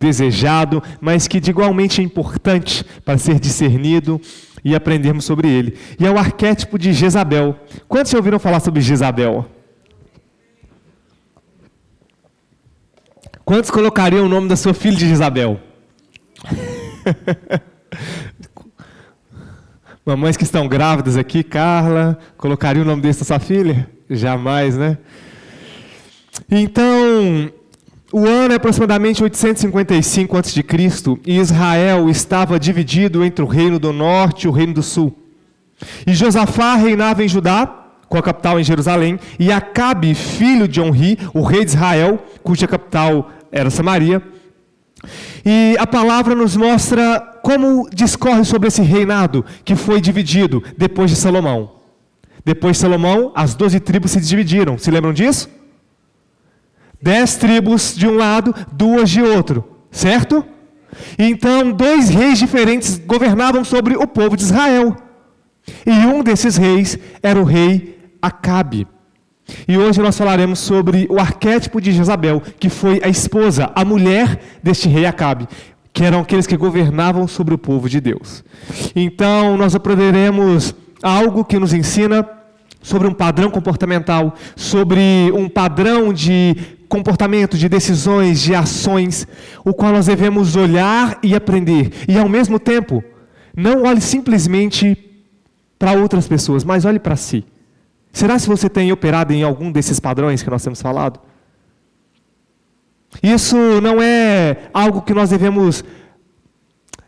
desejado, mas que de igualmente é importante para ser discernido e aprendermos sobre ele. E é o arquétipo de Jezabel. Quantos já ouviram falar sobre Jezabel? Quantos colocariam o nome da sua filha de Jezabel? Mamães que estão grávidas aqui, Carla, colocaria o nome desse da sua filha? Jamais, né? Então, o ano é aproximadamente 855 a.C. e Israel estava dividido entre o reino do norte e o reino do sul. E Josafá reinava em Judá, com a capital em Jerusalém, e Acabe, filho de Onri, o rei de Israel, cuja capital era Samaria. E a palavra nos mostra como discorre sobre esse reinado que foi dividido depois de Salomão. Depois de Salomão, as 12 tribos se dividiram. Se lembram disso? 10 tribos de um lado, 2 de outro. Certo? Então, 2 reis diferentes governavam sobre o povo de Israel. E um desses reis era o rei Acabe. E hoje nós falaremos sobre o arquétipo de Jezabel, que foi a esposa, a mulher deste rei Acabe, que eram aqueles que governavam sobre o povo de Deus. Então, nós aprenderemos algo que nos ensina sobre um padrão comportamental, sobre um padrão de comportamento, de decisões, de ações, o qual nós devemos olhar e aprender. E ao mesmo tempo, não olhe simplesmente para outras pessoas, mas olhe para si. Será se você tem operado em algum desses padrões que nós temos falado? Isso não é algo que nós devemos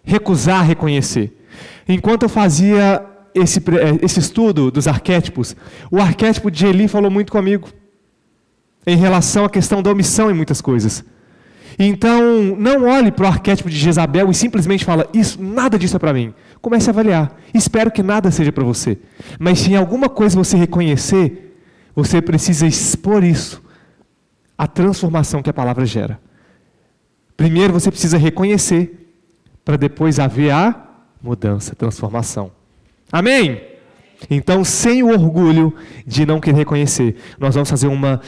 recusar reconhecer. Enquanto eu fazia esse estudo dos arquétipos, o arquétipo de Eli falou muito comigo em relação à questão da omissão em muitas coisas. Então, não olhe para o arquétipo de Jezabel e simplesmente fala, nada disso é para mim. Comece a avaliar. Espero que nada seja para você. Mas se em alguma coisa você reconhecer, você precisa expor isso, a transformação que a palavra gera. Primeiro você precisa reconhecer, para depois haver a mudança, transformação. Amém? Então, sem o orgulho de não querer reconhecer, nós vamos fazer uma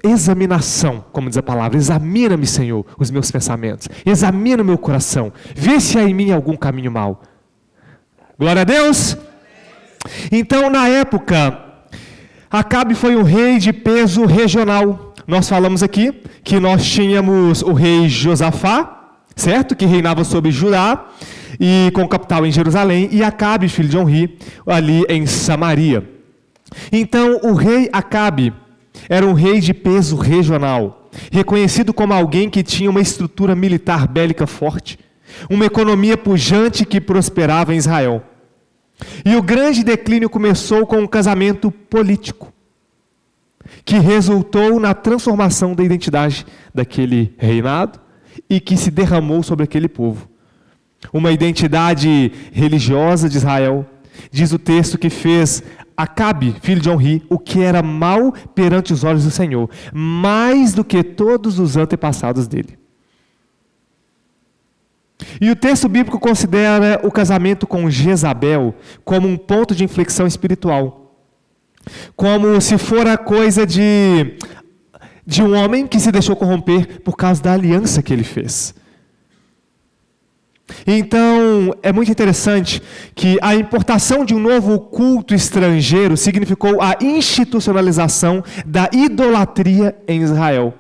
examinação, como diz a palavra. Examina-me, Senhor, os meus pensamentos. Examina o meu coração. Vê se há em mim algum caminho mau. Glória a Deus. Então, na época, Acabe foi um rei de peso regional. Nós falamos aqui que nós tínhamos o rei Josafá, certo? Que reinava sobre Judá e com capital em Jerusalém, e Acabe, filho de Onri, ali em Samaria. Então, o rei Acabe era um rei de peso regional, reconhecido como alguém que tinha uma estrutura militar bélica forte, uma economia pujante que prosperava em Israel. E o grande declínio começou com um casamento político, que resultou na transformação da identidade daquele reinado e que se derramou sobre aquele povo. Uma identidade religiosa de Israel. Diz o texto que fez Acabe, filho de Onri, o que era mal perante os olhos do Senhor, mais do que todos os antepassados dele. E o texto bíblico considera o casamento com Jezabel como um ponto de inflexão espiritual. Como se fora coisa de um homem que se deixou corromper por causa da aliança que ele fez. Então, é muito interessante que a importação de um novo culto estrangeiro significou a institucionalização da idolatria em Israel,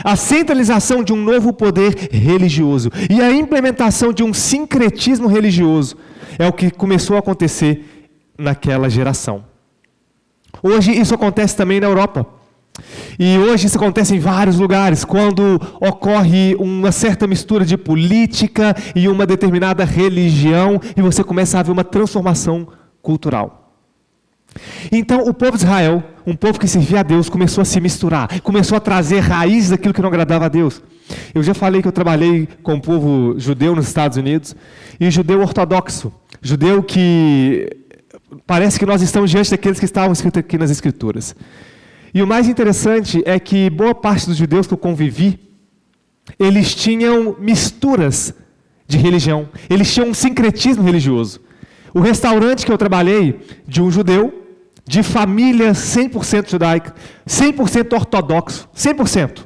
a centralização de um novo poder religioso e a implementação de um sincretismo religioso é o que começou a acontecer naquela geração. Hoje isso acontece também na Europa. E hoje isso acontece em vários lugares, quando ocorre uma certa mistura de política e uma determinada religião, e você começa a ver uma transformação cultural. Então o povo de Israel, um povo que servia a Deus, começou a se misturar, começou a trazer raízes daquilo que não agradava a Deus. Eu já falei que eu trabalhei com o povo judeu nos Estados Unidos, e judeu ortodoxo, judeu que parece que nós estamos diante daqueles que estavam escritos aqui nas Escrituras. E o mais interessante é que boa parte dos judeus que eu convivi, eles tinham misturas de religião, eles tinham um sincretismo religioso. O restaurante que eu trabalhei, de um judeu, de família 100% judaica, 100% ortodoxo, 100%.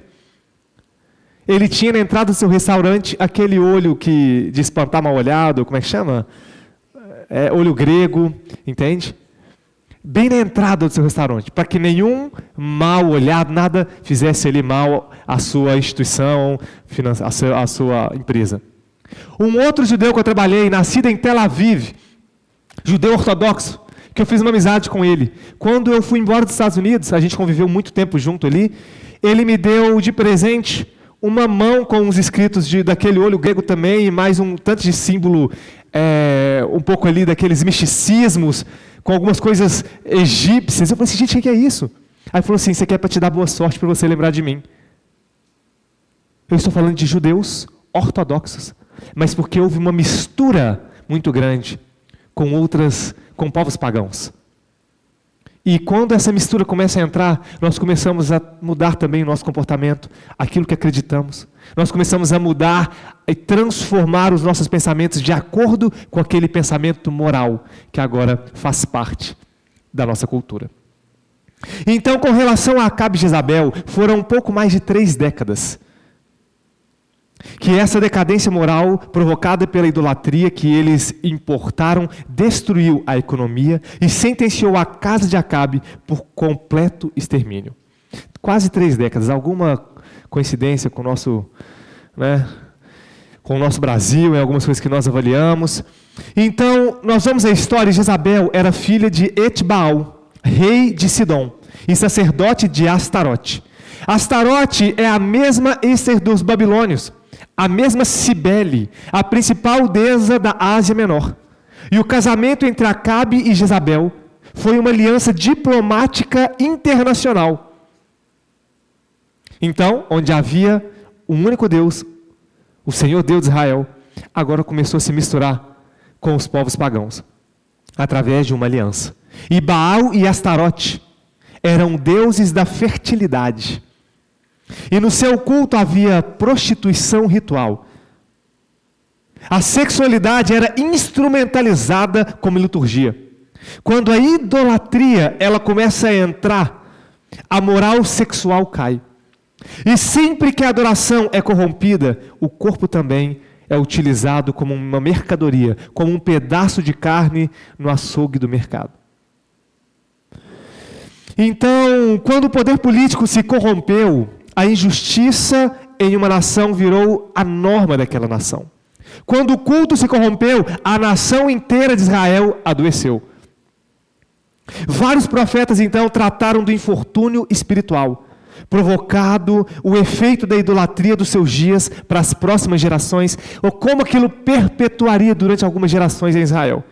Ele tinha na entrada do seu restaurante aquele olho de espantar mal olhado, como é que chama? Olho grego, entende? Bem na entrada do seu restaurante, para que nenhum mal olhado, nada fizesse ali mal à sua instituição, à sua empresa. Um outro judeu que eu trabalhei, nascido em Tel Aviv, judeu ortodoxo, que eu fiz uma amizade com ele. Quando eu fui embora dos Estados Unidos, a gente conviveu muito tempo junto ali, ele me deu de presente uma mão com os escritos daquele olho grego também, e mais um tanto de símbolo, um pouco ali daqueles misticismos, com algumas coisas egípcias. Eu falei assim, gente, o que é isso? Aí ele falou assim, isso aqui é para te dar boa sorte, para você lembrar de mim. Eu estou falando de judeus ortodoxos, mas porque houve uma mistura muito grande com povos pagãos. E quando essa mistura começa a entrar, nós começamos a mudar também o nosso comportamento, aquilo que acreditamos. Nós começamos a mudar e transformar os nossos pensamentos de acordo com aquele pensamento moral que agora faz parte da nossa cultura. Então, com relação a Acabe e Jezabel, foram um pouco mais de 3 décadas que essa decadência moral provocada pela idolatria que eles importaram destruiu a economia e sentenciou a casa de Acabe por completo extermínio. Quase 3 décadas. Alguma coincidência com o nosso Brasil, em algumas coisas que nós avaliamos. Então, nós vamos à história. Jezabel era filha de Etbaal, rei de Sidom, e sacerdote de Astarote. Astarote é a mesma Ester dos babilônios, a mesma Cibele, a principal deusa da Ásia Menor. E o casamento entre Acabe e Jezabel foi uma aliança diplomática internacional. Então, onde havia um único Deus, o Senhor Deus de Israel, agora começou a se misturar com os povos pagãos, através de uma aliança. E Baal e Astarote eram deuses da fertilidade. E no seu culto havia prostituição ritual. A sexualidade era instrumentalizada como liturgia. Quando a idolatria ela começa a entrar, a moral sexual cai. E sempre que a adoração é corrompida, o corpo também é utilizado como uma mercadoria, como um pedaço de carne no açougue do mercado. Então, quando o poder político se corrompeu, a injustiça em uma nação virou a norma daquela nação. Quando o culto se corrompeu, a nação inteira de Israel adoeceu. Vários profetas, então, trataram do infortúnio espiritual, provocado o efeito da idolatria dos seus dias para as próximas gerações, ou como aquilo perpetuaria durante algumas gerações em Israel.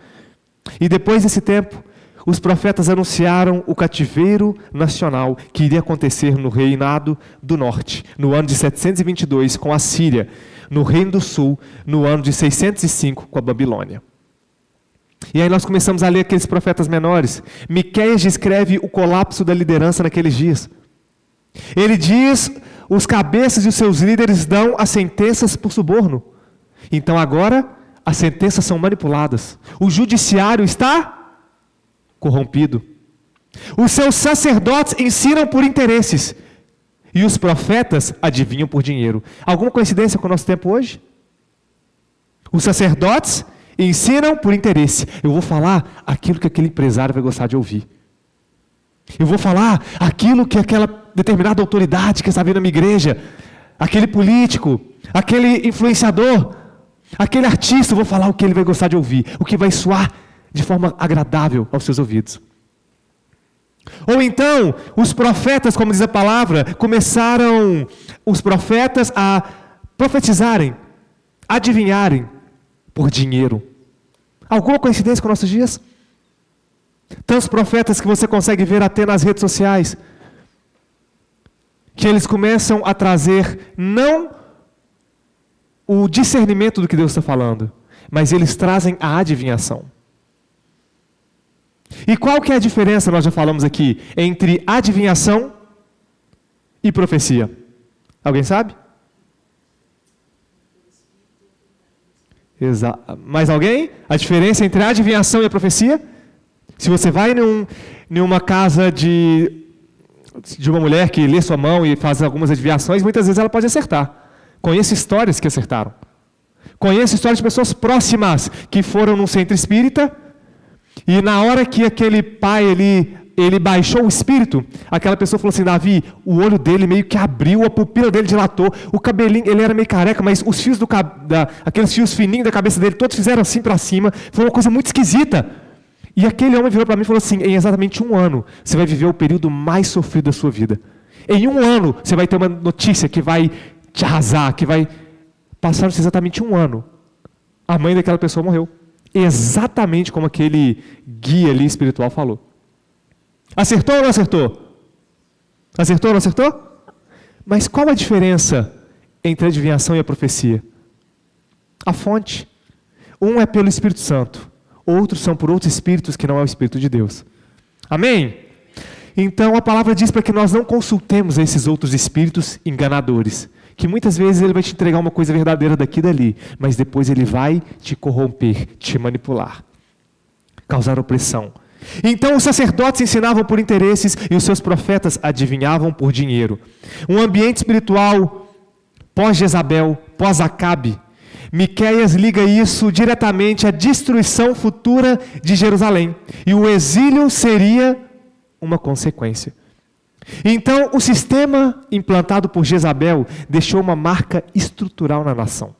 E depois desse tempo, os profetas anunciaram o cativeiro nacional que iria acontecer no reinado do norte, no ano de 722 com a Síria, no reino do sul, no ano de 605 com a Babilônia. E aí nós começamos a ler aqueles profetas menores. Miqueias descreve o colapso da liderança naqueles dias. Ele diz, os cabeças e os seus líderes dão as sentenças por suborno. Então agora as sentenças são manipuladas. O judiciário está corrompido. Os seus sacerdotes ensinam por interesses. E os profetas adivinham por dinheiro. Alguma coincidência com o nosso tempo hoje? Os sacerdotes ensinam por interesse. Eu vou falar aquilo que aquele empresário vai gostar de ouvir. Eu vou falar aquilo que aquela determinada autoridade que está vindo na minha igreja, aquele político, aquele influenciador, aquele artista, eu vou falar o que ele vai gostar de ouvir, o que vai soar de forma agradável aos seus ouvidos. Ou então, os profetas, como diz a palavra, começaram os profetas a profetizarem, adivinharem por dinheiro. Alguma coincidência com nossos dias? Tantos profetas que você consegue ver até nas redes sociais, que eles começam a trazer não o discernimento do que Deus está falando, mas eles trazem a adivinhação. E qual que é a diferença, nós já falamos aqui, entre adivinhação e profecia? Alguém sabe? Mais alguém? A diferença entre a adivinhação e a profecia? Se você vai numa casa de uma mulher que lê sua mão e faz algumas adivinhações, muitas vezes ela pode acertar. Conheço histórias que acertaram. Conheço histórias de pessoas próximas que foram num centro espírita e na hora que aquele pai ele baixou o espírito, aquela pessoa falou assim: Davi, o olho dele meio que abriu, a pupila dele dilatou, o cabelinho, ele era meio careca, mas os fios aqueles fios fininhos da cabeça dele, todos fizeram assim para cima, foi uma coisa muito esquisita. E aquele homem virou para mim e falou assim: em exatamente 1 ano, você vai viver o período mais sofrido da sua vida. Em 1 ano, você vai ter uma notícia que vai te arrasar, que vai... Passaram-se exatamente 1 ano. A mãe daquela pessoa morreu. Exatamente como aquele guia ali espiritual falou. Acertou ou não acertou? Acertou ou não acertou? Mas qual a diferença entre a adivinhação e a profecia? A fonte. Um é pelo Espírito Santo. Outros são por outros espíritos que não é o Espírito de Deus. Amém? Então a palavra diz para que nós não consultemos esses outros espíritos enganadores. Que muitas vezes ele vai te entregar uma coisa verdadeira daqui e dali, mas depois ele vai te corromper, te manipular, causar opressão. Então os sacerdotes ensinavam por interesses e os seus profetas adivinhavam por dinheiro. Um ambiente espiritual pós-Jezabel, pós-Acabe. Miqueias liga isso diretamente à destruição futura de Jerusalém. E o exílio seria uma consequência. Então, o sistema implantado por Jezabel deixou uma marca estrutural na nação.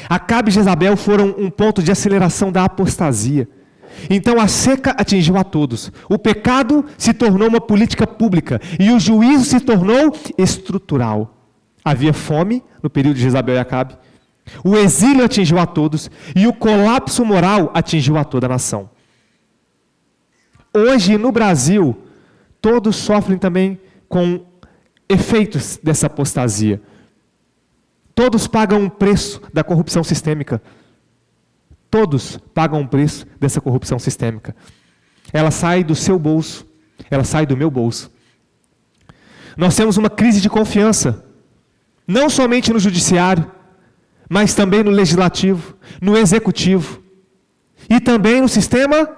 Acabe e Jezabel foram um ponto de aceleração da apostasia. Então, a seca atingiu a todos. O pecado se tornou uma política pública e o juízo se tornou estrutural. Havia fome no período de Jezabel e Acabe. O exílio atingiu a todos e o colapso moral atingiu a toda a nação. Hoje, no Brasil, todos sofrem também com efeitos dessa apostasia. Todos pagam um preço da corrupção sistêmica. Todos pagam um preço dessa corrupção sistêmica. Ela sai do seu bolso, ela sai do meu bolso. Nós temos uma crise de confiança, não somente no judiciário, mas também no legislativo, no executivo e também no sistema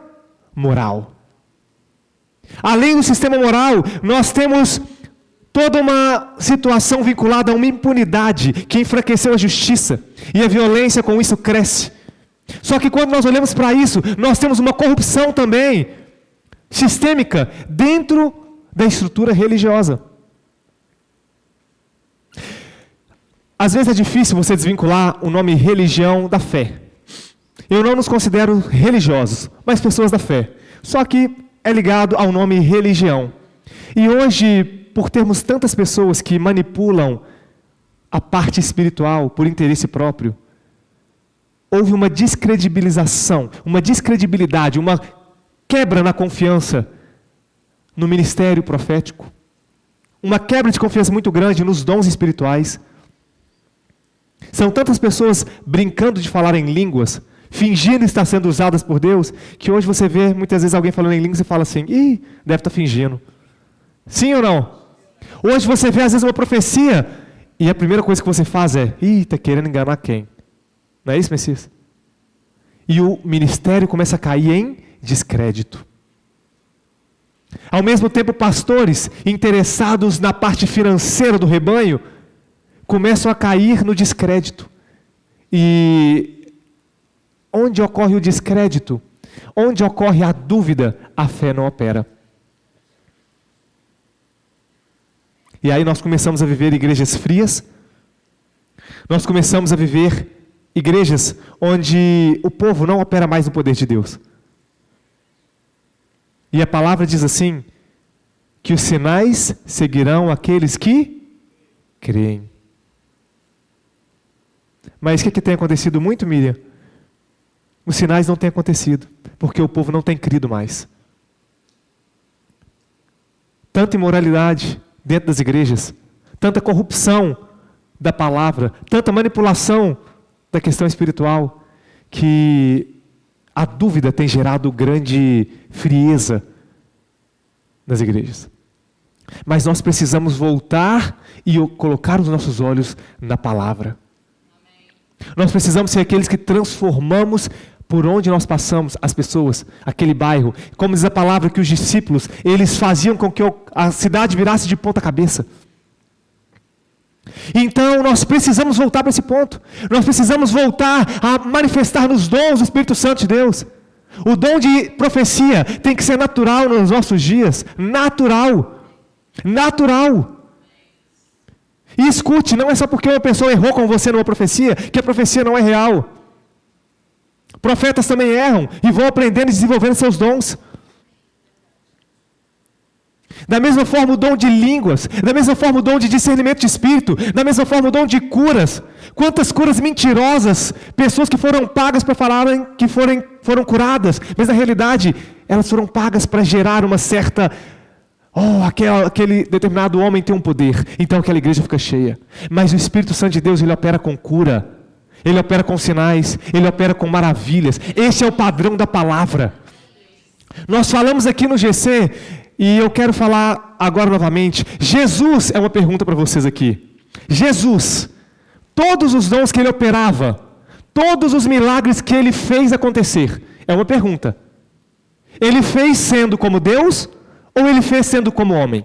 moral. Além do sistema moral, nós temos toda uma situação vinculada a uma impunidade que enfraqueceu a justiça e a violência com isso cresce. Só que quando nós olhamos para isso, nós temos uma corrupção também sistêmica dentro da estrutura religiosa. Às vezes é difícil você desvincular o nome religião da fé. Eu não nos considero religiosos, mas pessoas da fé. Só que é ligado ao nome religião. E hoje, por termos tantas pessoas que manipulam a parte espiritual por interesse próprio, houve uma descredibilização, uma descredibilidade, uma quebra na confiança no ministério profético, uma quebra de confiança muito grande nos dons espirituais. São tantas pessoas brincando de falar em línguas, fingindo estar sendo usadas por Deus, que hoje você vê muitas vezes alguém falando em línguas e fala assim: ih, deve estar fingindo. Sim ou não? Hoje você vê às vezes uma profecia e a primeira coisa que você faz é: ih, está querendo enganar quem? Não é isso, Messias? E o ministério começa a cair em descrédito. Ao mesmo tempo, pastores interessados na parte financeira do rebanho começam a cair no descrédito. E onde ocorre o descrédito, onde ocorre a dúvida, a fé não opera. E aí nós começamos a viver igrejas frias, nós começamos a viver igrejas onde o povo não opera mais no poder de Deus. E a palavra diz assim, que os sinais seguirão aqueles que creem. Mas o que tem acontecido muito, Miriam? Os sinais não têm acontecido, porque o povo não tem crido mais. Tanta imoralidade dentro das igrejas, tanta corrupção da palavra, tanta manipulação da questão espiritual, que a dúvida tem gerado grande frieza nas igrejas. Mas nós precisamos voltar e colocar os nossos olhos na palavra. Nós precisamos ser aqueles que transformamos por onde nós passamos as pessoas, aquele bairro. Como diz a palavra que os discípulos, eles faziam com que a cidade virasse de ponta cabeça. Então nós precisamos voltar para esse ponto. Nós precisamos voltar a manifestar nos dons do Espírito Santo de Deus. O dom de profecia tem que ser natural nos nossos dias. Natural. Natural. E escute, não é só porque uma pessoa errou com você numa profecia, que a profecia não é real. Profetas também erram e vão aprendendo e desenvolvendo seus dons. Da mesma forma o dom de línguas, da mesma forma o dom de discernimento de espírito, da mesma forma o dom de curas. Quantas curas mentirosas, pessoas que foram pagas para falarem que foram curadas, mas na realidade elas foram pagas para gerar uma certa... aquele determinado homem tem um poder, então aquela igreja fica cheia. Mas o Espírito Santo de Deus, ele opera com cura, ele opera com sinais, ele opera com maravilhas. Esse é o padrão da palavra. Nós falamos aqui no GC, e eu quero falar agora novamente. Jesus é uma pergunta para vocês aqui. Jesus, todos os dons que ele operava, todos os milagres que ele fez acontecer, é uma pergunta. Ele fez sendo como Deus ou ele fez sendo como homem?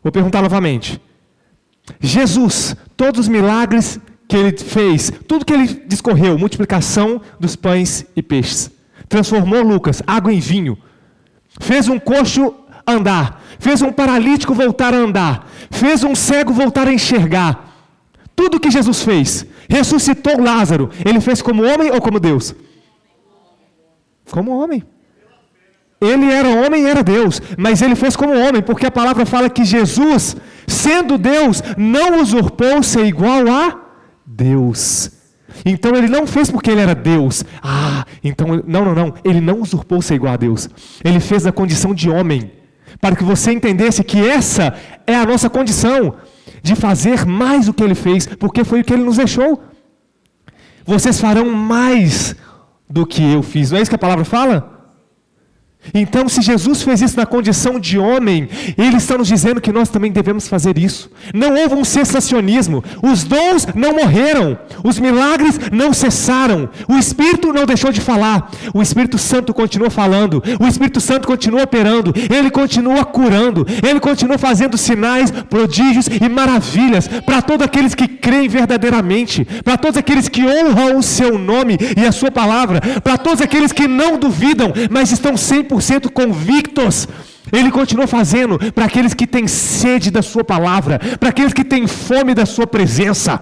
Vou perguntar novamente. Jesus, todos os milagres que ele fez, tudo que ele discorreu, multiplicação dos pães e peixes, transformou Lucas, água em vinho, fez um coxo andar, fez um paralítico voltar a andar, fez um cego voltar a enxergar. Tudo que Jesus fez, ressuscitou Lázaro, ele fez como homem ou como Deus? Como homem. Ele era homem e era Deus, mas ele fez como homem, porque a palavra fala que Jesus, sendo Deus, não usurpou ser igual a Deus. Então ele não fez porque ele era Deus. Então, não. Ele não usurpou ser igual a Deus. Ele fez a condição de homem, para que você entendesse que essa é a nossa condição, de fazer mais do que ele fez, porque foi o que ele nos deixou. Vocês farão mais do que eu fiz. Não é isso que a palavra fala? Então, se Jesus fez isso na condição de homem, Ele está nos dizendo que nós também devemos fazer isso. Não houve um cessacionismo. Os dons não morreram. Os milagres não cessaram. O Espírito não deixou de falar. O Espírito Santo continua falando. O Espírito Santo continua operando. Ele continua curando. Ele continua fazendo sinais, prodígios e maravilhas para todos aqueles que creem verdadeiramente, para todos aqueles que honram o seu nome e a sua palavra, para todos aqueles que não duvidam, mas estão 100% convictos. Ele continua fazendo para aqueles que têm sede da sua palavra, para aqueles que têm fome da sua presença.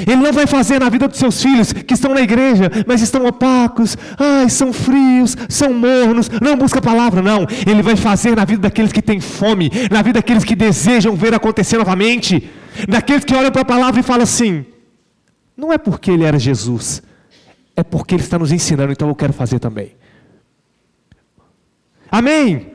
Ele não vai fazer na vida dos seus filhos que estão na igreja, mas estão opacos, são frios, são mornos, não buscam a palavra, não. Ele vai fazer na vida daqueles que têm fome, na vida daqueles que desejam ver acontecer novamente, daqueles que olham para a palavra e falam assim: não é porque ele era Jesus, é porque ele está nos ensinando, então eu quero fazer também. Amém?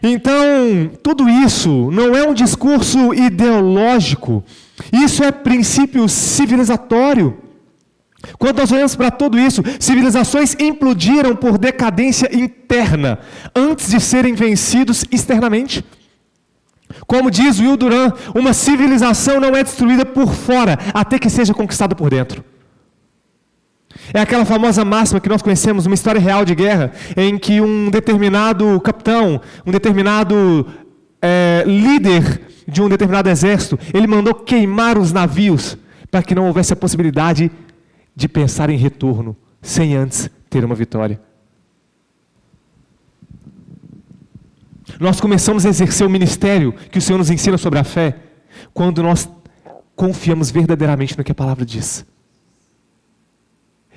Então, tudo isso não é um discurso ideológico, isso é princípio civilizatório. Quando nós olhamos para tudo isso, civilizações implodiram por decadência interna, antes de serem vencidos externamente. Como diz Will Durant, uma civilização não é destruída por fora, até que seja conquistada por dentro. É aquela famosa máxima que nós conhecemos, uma história real de guerra, em que um determinado capitão, um determinado líder de um determinado exército, ele mandou queimar os navios, para que não houvesse a possibilidade de pensar em retorno, sem antes ter uma vitória. Nós começamos a exercer o ministério que o Senhor nos ensina sobre a fé, quando nós confiamos verdadeiramente no que a palavra diz.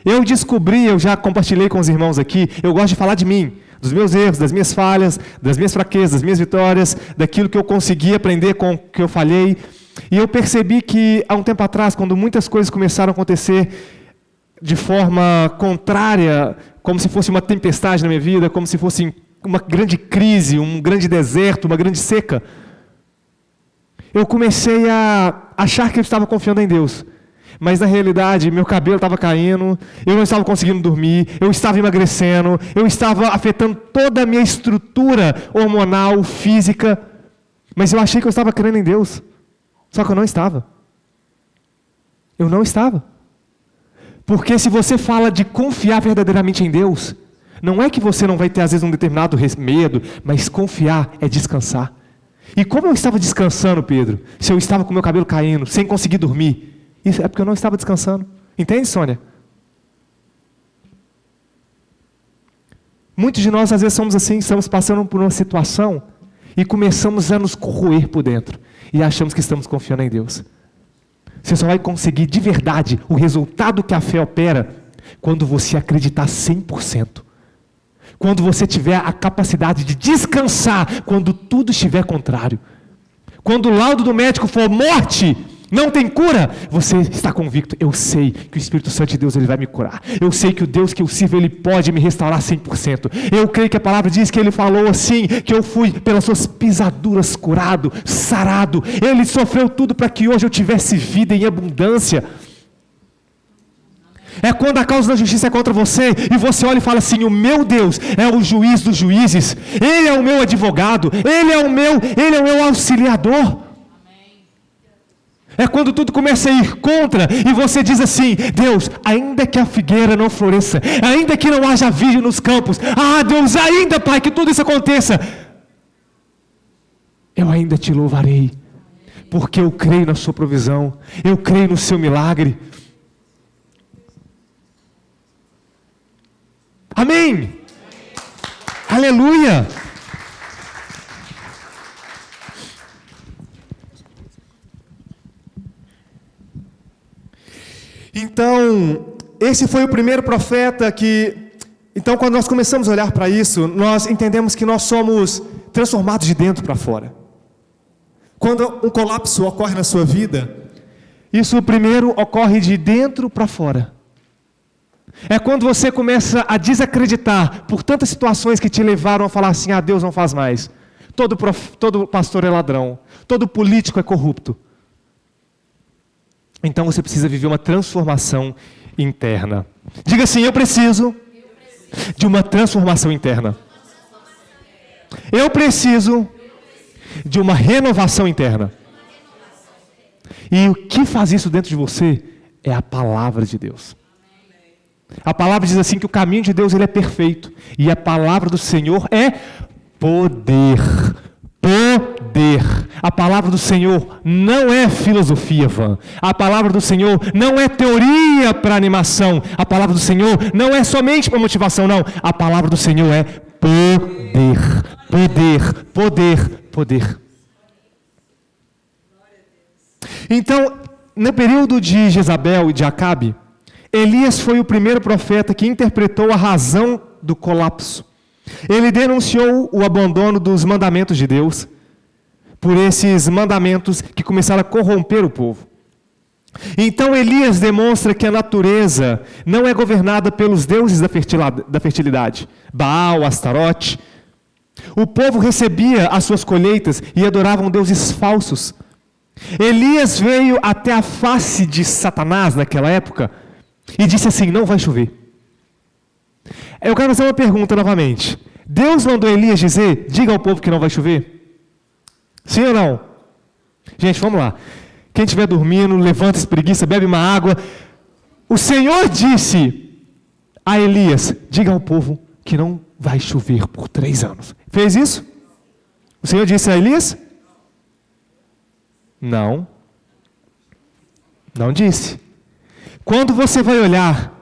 Eu descobri, eu já compartilhei com os irmãos aqui, eu gosto de falar de mim, dos meus erros, das minhas falhas, das minhas fraquezas, das minhas vitórias, daquilo que eu consegui aprender com o que eu falhei. E eu percebi que, há um tempo atrás, quando muitas coisas começaram a acontecer de forma contrária, como se fosse uma tempestade na minha vida, como se fosse uma grande crise, um grande deserto, uma grande seca, eu comecei a achar que eu estava confiando em Deus. Mas na realidade, meu cabelo estava caindo, eu não estava conseguindo dormir, eu estava emagrecendo, eu estava afetando toda a minha estrutura hormonal, física, mas eu achei que eu estava crendo em Deus, só que eu não estava. Eu não estava. Porque se você fala de confiar verdadeiramente em Deus, não é que você não vai ter às vezes um determinado medo, mas confiar é descansar. E como eu estava descansando, Pedro, se eu estava com meu cabelo caindo, sem conseguir dormir? Isso é porque eu não estava descansando. Entende, Sônia? Muitos de nós, às vezes, somos assim, estamos passando por uma situação e começamos a nos corroer por dentro. E achamos que estamos confiando em Deus. Você só vai conseguir, de verdade, o resultado que a fé opera quando você acreditar 100%. Quando você tiver a capacidade de descansar quando tudo estiver contrário. Quando o laudo do médico for morte, não tem cura, você está convicto, eu sei que o Espírito Santo de Deus ele vai me curar. Eu sei que o Deus que eu sirvo, ele pode me restaurar 100%. Eu creio que a palavra diz que ele falou assim, que eu fui pelas suas pisaduras curado, sarado. Ele sofreu tudo para que hoje eu tivesse vida em abundância. É quando a causa da justiça é contra você, e você olha e fala assim, o meu Deus é o juiz dos juízes, Ele é o meu advogado, Ele é o meu auxiliador. É quando tudo começa a ir contra, e você diz assim, Deus, ainda que a figueira não floresça, ainda que não haja vigem nos campos, Deus, ainda, Pai, que tudo isso aconteça, eu ainda te louvarei, porque eu creio na sua provisão, eu creio no seu milagre. Amém? Aleluia! Então, esse foi o primeiro profeta que... Então, quando nós começamos a olhar para isso, nós entendemos que nós somos transformados de dentro para fora. Quando um colapso ocorre na sua vida, isso primeiro ocorre de dentro para fora. É quando você começa a desacreditar por tantas situações que te levaram a falar assim, Deus não faz mais. Todo pastor é ladrão, todo político é corrupto. Então você precisa viver uma transformação interna. Diga assim, eu preciso de uma transformação interna. Eu preciso de uma renovação interna. E o que faz isso dentro de você é a palavra de Deus. A palavra diz assim que o caminho de Deus ele é perfeito. E a palavra do Senhor é poder. Poder. A palavra do Senhor não é filosofia vã. A palavra do Senhor não é teoria para animação. A palavra do Senhor não é somente para motivação, não. A palavra do Senhor é poder. Poder, poder, poder. Então, no período de Jezabel e de Acabe, Elias foi o primeiro profeta que interpretou a razão do colapso. Ele denunciou o abandono dos mandamentos de Deus, por esses mandamentos que começaram a corromper o povo. Então Elias demonstra que a natureza não é governada pelos deuses da fertilidade, Baal, Astarote. O povo recebia as suas colheitas e adoravam deuses falsos. Elias veio até a face de Satanás naquela época e disse assim, não vai chover. Eu quero fazer uma pergunta novamente. Deus mandou Elias dizer, diga ao povo que não vai chover? Sim ou não? Gente, vamos lá. Quem estiver dormindo, levanta, espreguiça, bebe uma água. O Senhor disse a Elias, diga ao povo que não vai chover por 3 anos. Fez isso? O Senhor disse a Elias? Não. Não disse. Quando você vai olhar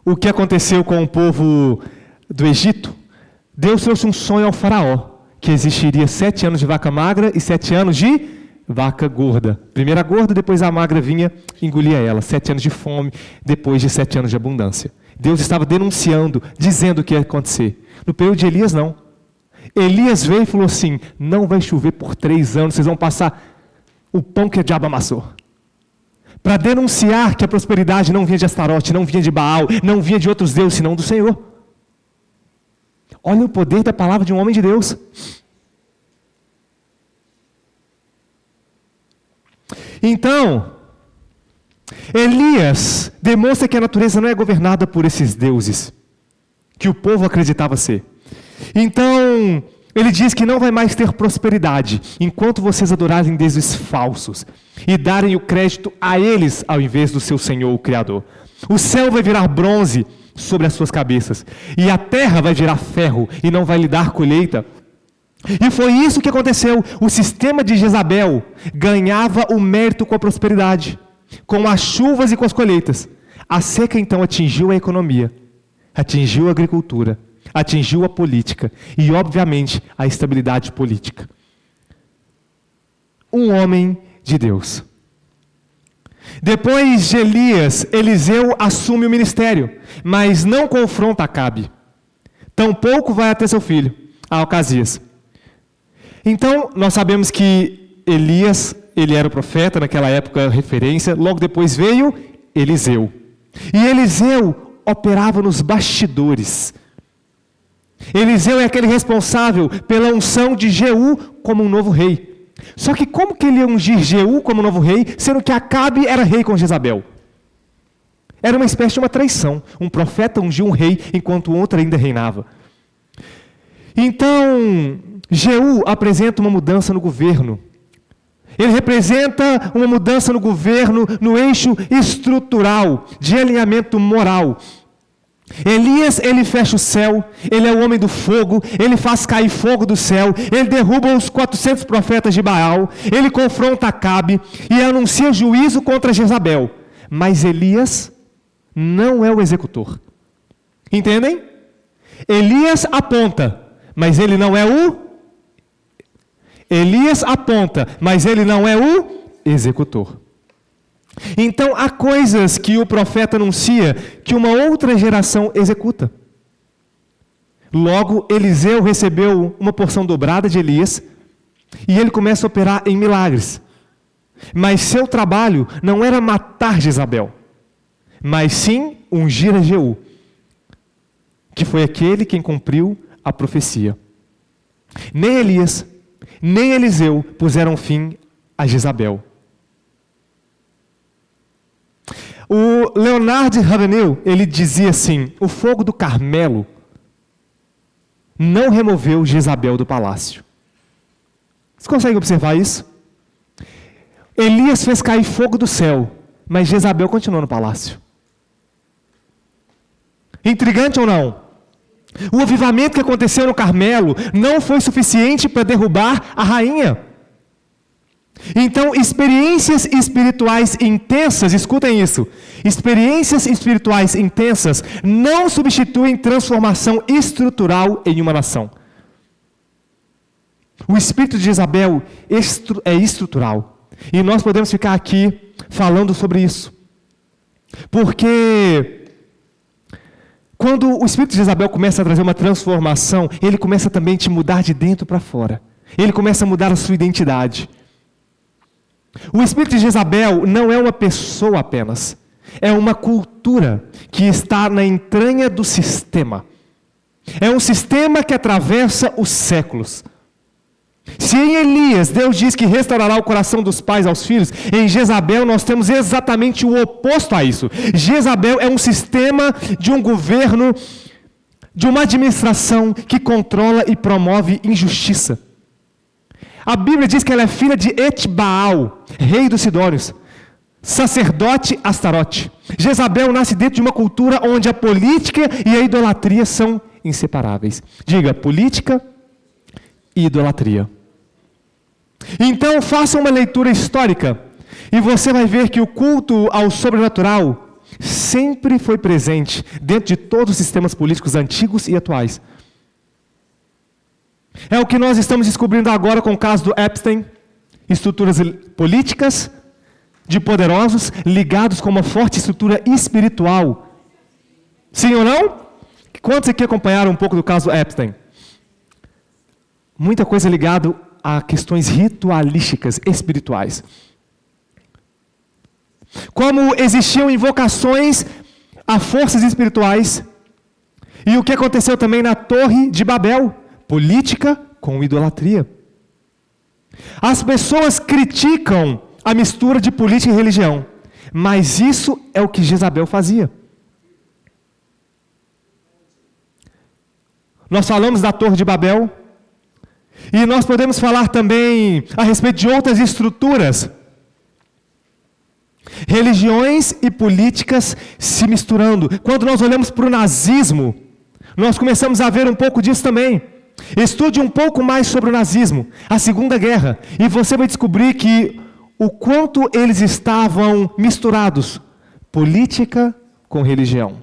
o que aconteceu com o povo do Egito, Deus trouxe um sonho ao faraó, que existiria 7 anos de vaca magra e 7 anos de vaca gorda. Primeiro a gorda, depois a magra vinha e engolia ela. 7 anos de fome, depois de 7 anos de abundância. Deus estava denunciando, dizendo o que ia acontecer. No período de Elias, não. Elias veio e falou assim, não vai chover por 3 anos, vocês vão passar o pão que o diabo amassou. Para denunciar que a prosperidade não vinha de Astarote, não vinha de Baal, não vinha de outros deuses, senão do Senhor. Olha o poder da palavra de um homem de Deus. Então, Elias demonstra que a natureza não é governada por esses deuses, que o povo acreditava ser. Então, ele diz que não vai mais ter prosperidade, enquanto vocês adorarem deuses falsos, e darem o crédito a eles, ao invés do seu Senhor, o Criador. O céu vai virar bronze sobre as suas cabeças, e a terra vai virar ferro, e não vai lhe dar colheita. E foi isso que aconteceu. O sistema de Jezabel ganhava o mérito com a prosperidade, com as chuvas e com as colheitas. A seca então atingiu a economia, atingiu a agricultura, atingiu a política e, obviamente, a estabilidade política. Um homem de Deus. Depois de Elias, Eliseu assume o ministério, mas não confronta Acabe. Tampouco vai até seu filho, Acasias. Então, nós sabemos que Elias, ele era o profeta, naquela época, referência. Logo depois veio Eliseu. E Eliseu operava nos bastidores. Eliseu é aquele responsável pela unção de Jeú como um novo rei. Só que como que ele ia ungir Jeú como novo rei, sendo que Acabe era rei com Jezabel? Era uma espécie de uma traição. Um profeta ungiu um rei, enquanto o outro ainda reinava. Então, Jeú apresenta uma mudança no governo. Ele representa uma mudança no governo, no eixo estrutural, de alinhamento moral. Elias, ele fecha o céu, ele é o homem do fogo, ele faz cair fogo do céu, ele derruba os 400 profetas de Baal, ele confronta Acabe e anuncia juízo contra Jezabel. Mas Elias não é o executor. Entendem? Elias aponta, mas ele não é o... Elias aponta, mas ele não é o executor. Então, há coisas que o profeta anuncia que uma outra geração executa. Logo, Eliseu recebeu uma porção dobrada de Elias e ele começa a operar em milagres. Mas seu trabalho não era matar Jezabel, mas sim ungir a Jeú, que foi aquele quem cumpriu a profecia. Nem Elias, nem Eliseu puseram fim a Jezabel. O Leonard Ravenel, ele dizia assim: o fogo do Carmelo não removeu Jezabel do palácio. Vocês conseguem observar isso? Elias fez cair fogo do céu, mas Jezabel continuou no palácio. Intrigante ou não? O avivamento que aconteceu no Carmelo não foi suficiente para derrubar a rainha. Então, experiências espirituais intensas, escutem isso, experiências espirituais intensas não substituem transformação estrutural em uma nação. O espírito de Jezabel é estrutural. E nós podemos ficar aqui falando sobre isso. Porque quando o espírito de Jezabel começa a trazer uma transformação, ele começa também a te mudar de dentro para fora. Ele começa a mudar a sua identidade. O espírito de Jezabel não é uma pessoa apenas. É uma cultura que está na entranha do sistema. É um sistema que atravessa os séculos. Se em Elias Deus diz que restaurará o coração dos pais aos filhos, em Jezabel nós temos exatamente o oposto a isso. Jezabel é um sistema de um governo, de uma administração que controla e promove injustiça. A Bíblia diz que ela é filha de Etbaal, rei dos Sidônios, sacerdote Astarote. Jezabel nasce dentro de uma cultura onde a política e a idolatria são inseparáveis. Diga, política e idolatria. Então, faça uma leitura histórica e você vai ver que o culto ao sobrenatural sempre foi presente dentro de todos os sistemas políticos antigos e atuais. É o que nós estamos descobrindo agora com o caso do Epstein. Estruturas políticas de poderosos ligados com uma forte estrutura espiritual. Sim ou não? Quantos aqui acompanharam um pouco do caso Epstein? Muita coisa ligada a questões ritualísticas, espirituais. Como existiam invocações a forças espirituais. E o que aconteceu também na Torre de Babel. Política com idolatria. As pessoas criticam a mistura de política e religião, mas isso é o que Jezabel fazia. Nós falamos da Torre de Babel, e nós podemos falar também a respeito de outras estruturas. Religiões e políticas se misturando. Quando nós olhamos para o nazismo, nós começamos a ver um pouco disso também. Estude um pouco mais sobre o nazismo, a Segunda Guerra, e você vai descobrir que o quanto eles estavam misturados, política com religião.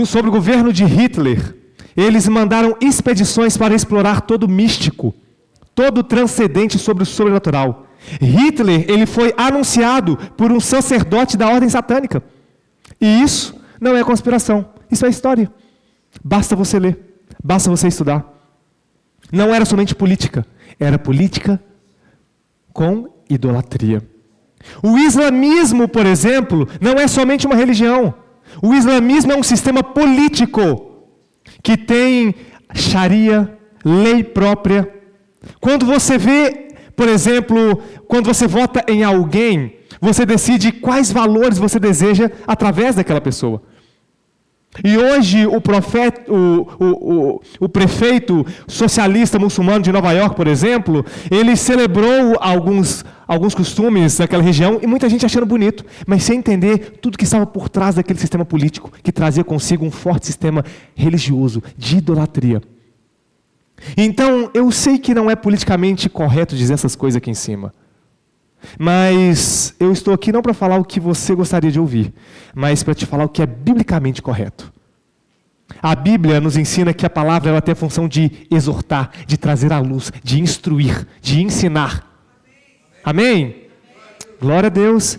Sobre o governo de Hitler, eles mandaram expedições para explorar todo místico, todo transcendente sobre o sobrenatural. Hitler, ele foi anunciado por um sacerdote da ordem satânica. E isso não é conspiração, isso é história. Basta você ler, basta você estudar. Não era somente política, era política com idolatria. O islamismo, por exemplo, não é somente uma religião. O islamismo é um sistema político que tem sharia, lei própria. Quando você vê, por exemplo, quando você vota em alguém, você decide quais valores você deseja através daquela pessoa. E hoje o prefeito socialista muçulmano de Nova York, por exemplo, ele celebrou alguns costumes daquela região e muita gente achando bonito, mas sem entender tudo que estava por trás daquele sistema político que trazia consigo um forte sistema religioso de idolatria. Então, eu sei que não é politicamente correto dizer essas coisas aqui em cima, mas eu estou aqui não para falar o que você gostaria de ouvir, mas para te falar o que é biblicamente correto. A Bíblia nos ensina que a palavra ela tem a função de exortar, de trazer à luz, de instruir, de ensinar. Amém? Glória a Deus.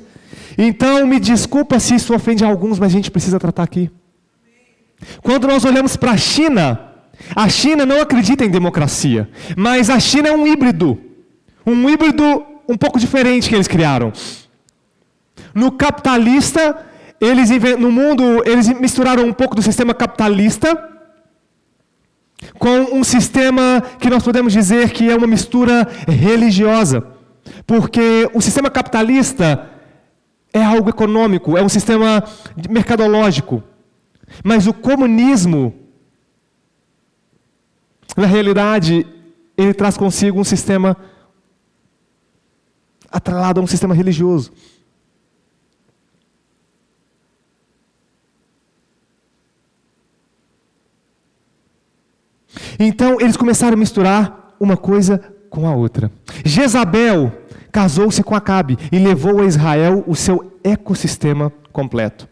Então, me desculpa se isso ofende alguns, mas a gente precisa tratar aqui. Quando nós olhamos para a China não acredita em democracia, mas a China é um híbrido um pouco diferente que eles criaram. No capitalista, no mundo, eles misturaram um pouco do sistema capitalista com um sistema que nós podemos dizer que é uma mistura religiosa. Porque o sistema capitalista é algo econômico, é um sistema mercadológico. Mas o comunismo, na realidade, ele traz consigo um sistema atrelado a um sistema religioso. Então, eles começaram a misturar uma coisa com a outra. Jezabel casou-se com Acabe e levou a Israel o seu ecossistema completo.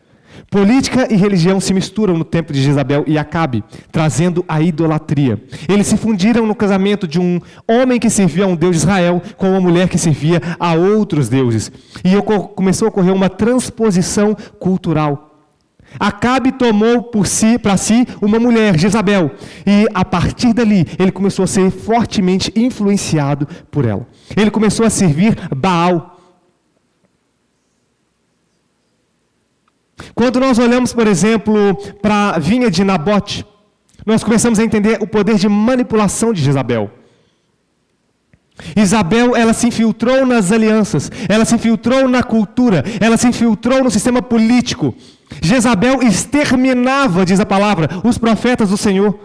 Política e religião se misturam no tempo de Jezabel e Acabe, trazendo a idolatria. Eles se fundiram no casamento de um homem que servia a um deus de Israel com uma mulher que servia a outros deuses. E começou a ocorrer uma transposição cultural. Acabe tomou para si uma mulher, Jezabel, e a partir dali ele começou a ser fortemente influenciado por ela. Ele começou a servir Baal. Quando nós olhamos, por exemplo, para a vinha de Nabote, nós começamos a entender o poder de manipulação de Jezabel. Isabel, ela se infiltrou nas alianças, ela se infiltrou na cultura, ela se infiltrou no sistema político. Jezabel exterminava, diz a palavra, os profetas do Senhor.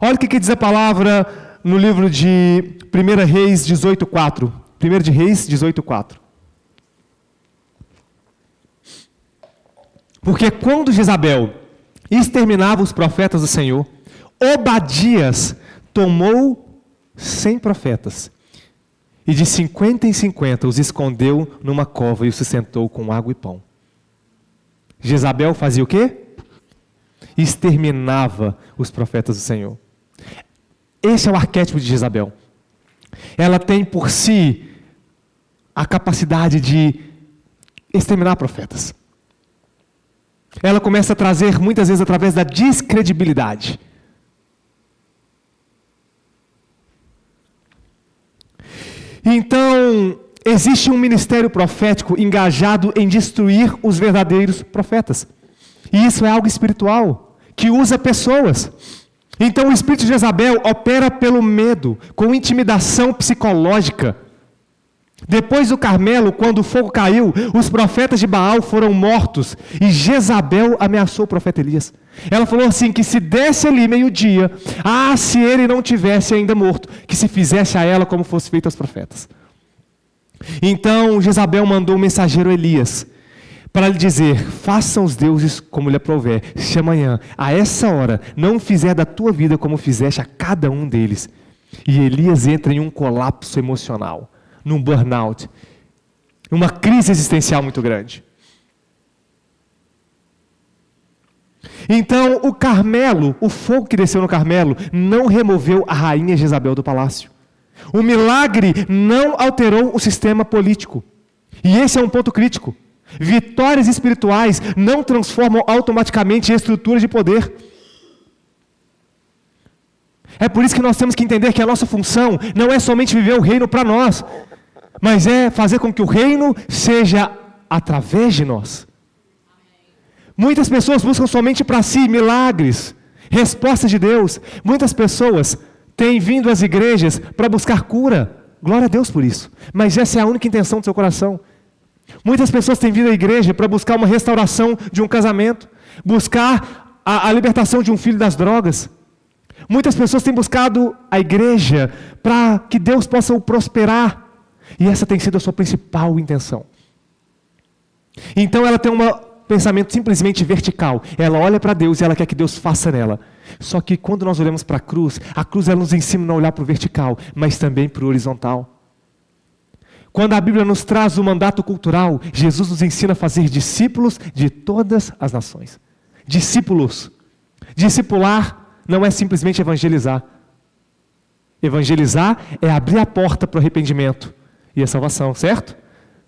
Olha o que diz a palavra no livro de 1 Reis 18:4. 1 de Reis 18:4. Porque quando Jezabel exterminava os profetas do Senhor, Obadias tomou 100 profetas e de 50 em 50 os escondeu numa cova e os sustentou com água e pão. Jezabel fazia o quê? Exterminava os profetas do Senhor. Esse é o arquétipo de Jezabel. Ela tem por si a capacidade de exterminar profetas. Ela começa a trazer, muitas vezes, através da descredibilidade. Então, existe um ministério profético engajado em destruir os verdadeiros profetas. E isso é algo espiritual, que usa pessoas. Então, o espírito de Jezabel opera pelo medo, com intimidação psicológica. Depois do Carmelo, quando o fogo caiu, os profetas de Baal foram mortos e Jezabel ameaçou o profeta Elias. Ela falou assim, que se desse ali meio-dia, se ele não tivesse ainda morto, que se fizesse a ela como fosse feito aos profetas. Então Jezabel mandou o mensageiro Elias para lhe dizer: façam os deuses como lhe aprouver, se amanhã, a essa hora, não fizer da tua vida como fizeste a cada um deles. E Elias entra em um colapso emocional, num burnout, uma crise existencial muito grande. Então, o Carmelo, o fogo que desceu no Carmelo, não removeu a rainha Jezabel do palácio. O milagre não alterou o sistema político. E esse é um ponto crítico. Vitórias espirituais não transformam automaticamente estruturas de poder. É por isso que nós temos que entender que a nossa função não é somente viver o reino para nós, mas é fazer com que o reino seja através de nós. Muitas pessoas buscam somente para si milagres, respostas de Deus. Muitas pessoas têm vindo às igrejas para buscar cura. Glória a Deus por isso. Mas essa é a única intenção do seu coração. Muitas pessoas têm vindo à igreja para buscar uma restauração de um casamento, buscar a libertação de um filho das drogas. Muitas pessoas têm buscado a igreja para que Deus possa o prosperar. E essa tem sido a sua principal intenção. Então ela tem um pensamento simplesmente vertical. Ela olha para Deus e ela quer que Deus faça nela. Só que quando nós olhamos para a cruz ela nos ensina a não olhar para o vertical, mas também para o horizontal. Quando a Bíblia nos traz o mandato cultural, Jesus nos ensina a fazer discípulos de todas as nações. Discípulos. Discipular não é simplesmente evangelizar. Evangelizar é abrir a porta para o arrependimento e a salvação, certo?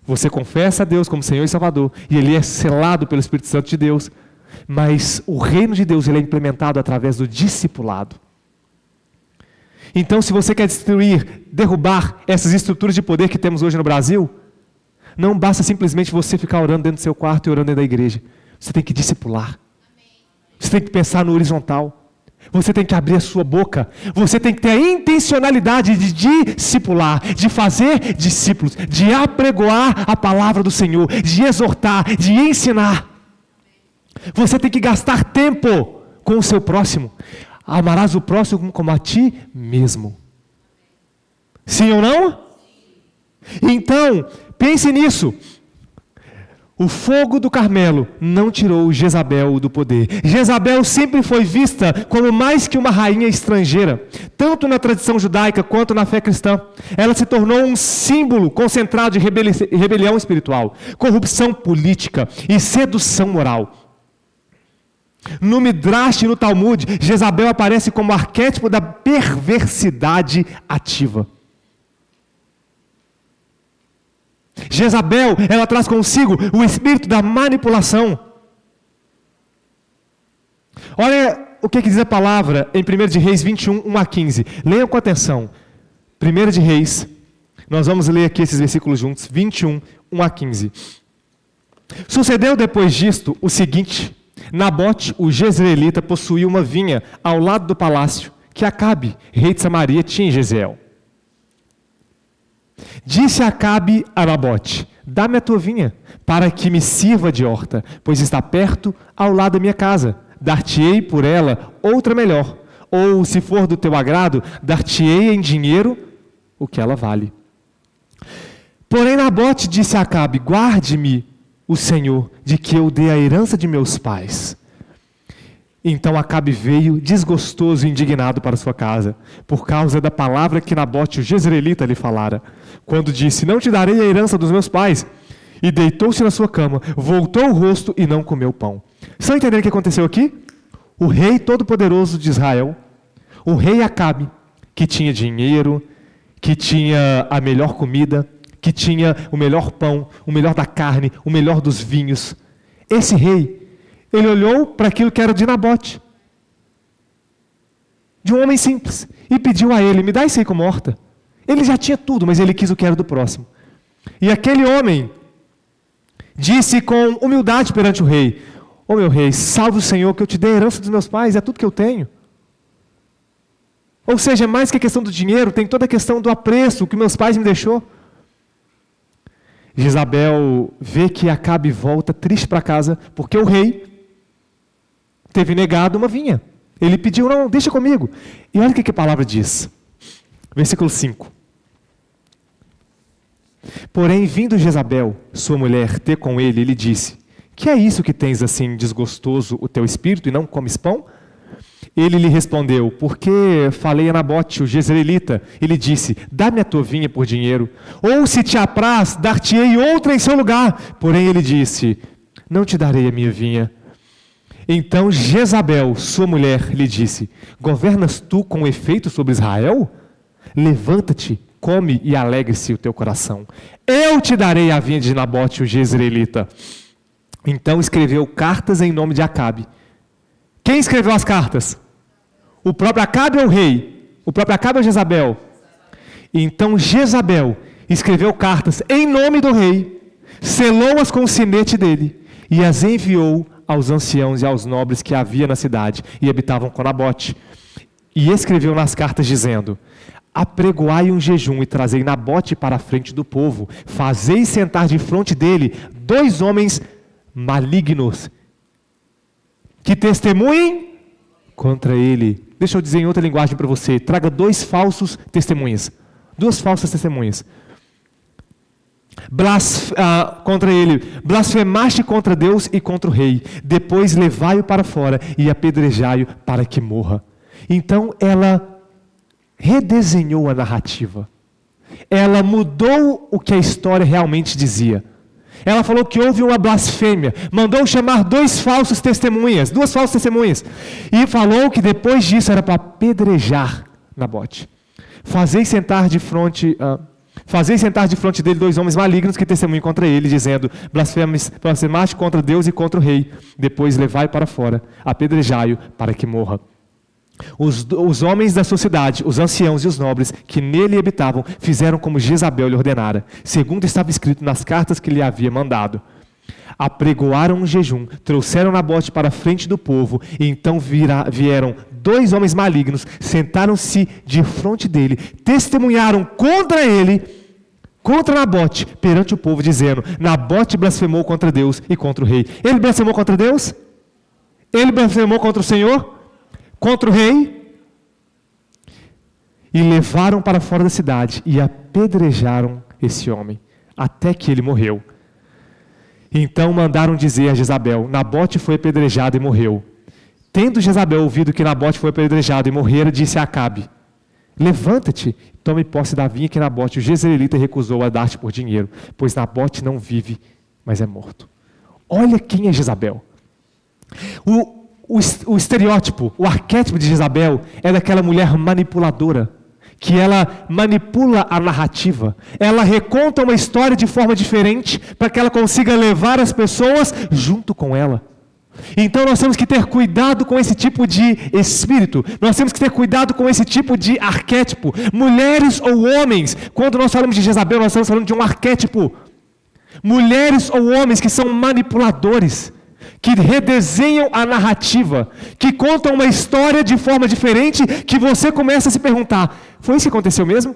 Você confessa a Deus como Senhor e Salvador, e Ele é selado pelo Espírito Santo de Deus. Mas o reino de Deus ele é implementado através do discipulado. Então, se você quer destruir, derrubar essas estruturas de poder que temos hoje no Brasil, não basta simplesmente você ficar orando dentro do seu quarto e orando dentro da igreja. Você tem que discipular. Você tem que pensar no horizontal. Você tem que abrir a sua boca. Você tem que ter a intencionalidade de discipular, de fazer discípulos, de apregoar a palavra do Senhor, de exortar, de ensinar. Você tem que gastar tempo com o seu próximo. Amarás o próximo como a ti mesmo. Sim ou não? Então, pense nisso. O fogo do Carmelo não tirou Jezabel do poder. Jezabel sempre foi vista como mais que uma rainha estrangeira, tanto na tradição judaica quanto na fé cristã. Ela se tornou um símbolo concentrado de rebelião espiritual, corrupção política e sedução moral. No Midrash e no Talmud, Jezabel aparece como arquétipo da perversidade ativa. Jezabel, ela traz consigo o espírito da manipulação. Olha o que diz a palavra em 1 de Reis 21, 1 a 15. Leiam com atenção. 1 de Reis, nós vamos ler aqui esses versículos juntos, 21, 1 a 15. Sucedeu depois disto o seguinte: Nabote, o jezreelita, possuía uma vinha ao lado do palácio que Acabe, rei de Samaria, tinha em Jezreel. Disse Acabe a Nabote: dá-me a tua vinha, para que me sirva de horta, pois está perto ao lado da minha casa. Dar-te-ei por ela outra melhor, ou, se for do teu agrado, dar-te-ei em dinheiro o que ela vale. Porém Nabote disse a Acabe: guarde-me o Senhor de que eu dê a herança de meus pais. Então Acabe veio desgostoso e indignado para sua casa, por causa da palavra que Nabote, o jezreelita, lhe falara, quando disse: não te darei a herança dos meus pais. E deitou-se na sua cama, voltou o rosto e não comeu pão. Estão entendendo o que aconteceu aqui? O rei todo-poderoso de Israel, o rei Acabe, que tinha dinheiro, que tinha a melhor comida, que tinha o melhor pão, o melhor da carne, o melhor dos vinhos. Esse rei, ele olhou para aquilo que era de Nabote, de um homem simples, e pediu a ele: me dá isso aí como horta. Ele já tinha tudo, mas ele quis o que era do próximo. E aquele homem disse com humildade perante o rei: ô meu rei, salve o Senhor que eu te dei a herança dos meus pais, é tudo que eu tenho. Ou seja, mais que a questão do dinheiro, tem toda a questão do apreço que meus pais me deixou. Jezabel vê que Acabe volta triste para casa, porque o rei teve negado uma vinha. Ele pediu: não, deixa comigo. E olha o que a palavra diz. Versículo 5. Porém, vindo Jezabel, sua mulher, ter com ele, ele disse: que é isso que tens assim desgostoso o teu espírito e não comes pão? Ele lhe respondeu, porque falei a Nabote, o jezreelita. Ele disse, dá-me a tua vinha por dinheiro, ou se te apraz, dar-te-ei outra em seu lugar. Porém ele disse, não te darei a minha vinha. Então Jezabel, sua mulher, lhe disse, governas tu com efeito sobre Israel? Levanta-te, come e alegre-se o teu coração. Eu te darei a vinha de Nabote, o jezreelita. Então escreveu cartas em nome de Acabe. Quem escreveu as cartas? O próprio Acabe ou o rei? O próprio Acabe ou Jezabel? Então Jezabel escreveu cartas em nome do rei, selou-as com o sinete dele e as enviou aos anciãos e aos nobres que havia na cidade e habitavam com Nabote. E escreveu nas cartas dizendo, apregoai um jejum e trazei Nabote para a frente do povo, fazei sentar de fronte dele 2 homens malignos, que testemunhem contra ele. Deixa eu dizer em outra linguagem para você, traga 2 falsos testemunhas, 2 falsas testemunhas. Contra ele, blasfemaste contra Deus e contra o rei, depois levai-o para fora e apedrejai-o para que morra. Então ela redesenhou a narrativa, ela mudou o que a história realmente dizia. Ela falou que houve uma blasfêmia, mandou chamar 2 falsos testemunhas, 2 falsas testemunhas, e falou que depois disso era para apedrejar Nabote. Fazei sentar de frente dele 2 homens malignos que testemunhem contra ele, dizendo, blasfemaste contra Deus e contra o rei, depois levai-o para fora, apedrejai-o para que morra. Os homens da sua cidade, os anciãos e os nobres que nele habitavam, fizeram como Jezabel lhe ordenara, segundo estava escrito nas cartas que lhe havia mandado. Apregoaram um jejum, trouxeram Nabote para a frente do povo, e então vieram 2 homens malignos, sentaram-se de frente dele, testemunharam contra ele, contra Nabote, perante o povo, dizendo, Nabote blasfemou contra Deus e contra o rei. Ele blasfemou contra Deus? Ele blasfemou contra o Senhor? Contra o rei? E levaram para fora da cidade e apedrejaram esse homem, até que ele morreu. Então mandaram dizer a Jezabel, Nabote foi apedrejado e morreu. Tendo Jezabel ouvido que Nabote foi apedrejado e morrera, disse a Acabe, levanta-te, tome posse da vinha que Nabote, o jezreelita, recusou a dar-te por dinheiro, pois Nabote não vive, mas é morto. Olha quem é Jezabel. O estereótipo, o arquétipo de Jezabel é daquela mulher manipuladora, que ela manipula a narrativa, ela reconta uma história de forma diferente para que ela consiga levar as pessoas junto com ela. Então nós temos que ter cuidado com esse tipo de espírito, nós temos que ter cuidado com esse tipo de arquétipo. Mulheres ou homens, quando nós falamos de Jezabel, nós estamos falando de um arquétipo. Mulheres ou homens que são manipuladores, que redesenham a narrativa, que contam uma história de forma diferente, que você começa a se perguntar, foi isso que aconteceu mesmo?